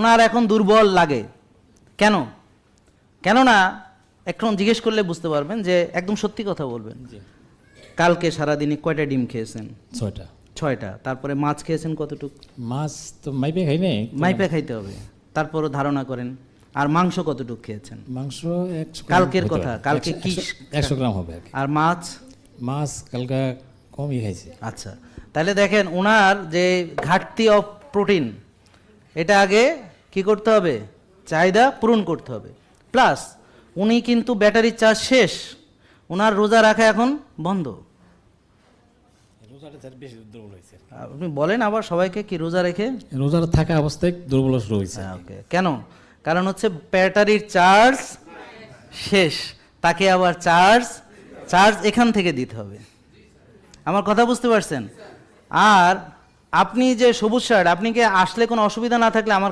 ওনার এখন দুর্বল লাগে। কেন? কেননা এখন জিজ্ঞেস করলে বুঝতে পারবেন যে একদম সত্যি কথা বলবেন। কালকে সারাদিনে কয়টা ডিম খেয়েছেন? 6টা। 6টা। তারপরে মাছ খেয়েছেন কতটুকু? মাছ তো মাইপে খাই নাই। মাইপে খাইতে হবে, তারপরও ধারণা করেন। আর মাংস কতটুকু খেয়েছেন? মাংস 100 গ্রাম কালকের হতে কথা, পারে। কালকে কি 100 গ্রাম হবে আর কি। আর মাছ? মাছ কালকে কমই খাইছি। আচ্ছা, তাহলে দেখেন ওনার যে ঘাটতি অফ প্রোটিন, এটা আগে কি করতে হবে? চাহিদা পূরণ করতে হবে। প্লাস উনি কিন্তু ব্যাটারির চার্জ শেষ, ওনার রোজা রাখা এখন বন্ধ। রোজাটা তার বেশি দুর্বল হয়েছে। আপনি বলেন আবার সবাইকে কি রোজা রেখে? রোজার থাকা অবস্থায় দুর্বল শুরু হয়েছে। ওকে, কেন? কারণ হচ্ছে ব্যাটারির চার্জ শেষ, তাকে আবার চার্জ এখান থেকে দিতে হবে। আমার কথা বুঝতে পারছেন? আর আপনি যে সবুজ শার্ট, আপনি কি আসলে কোনো অসুবিধা না থাকলে আমার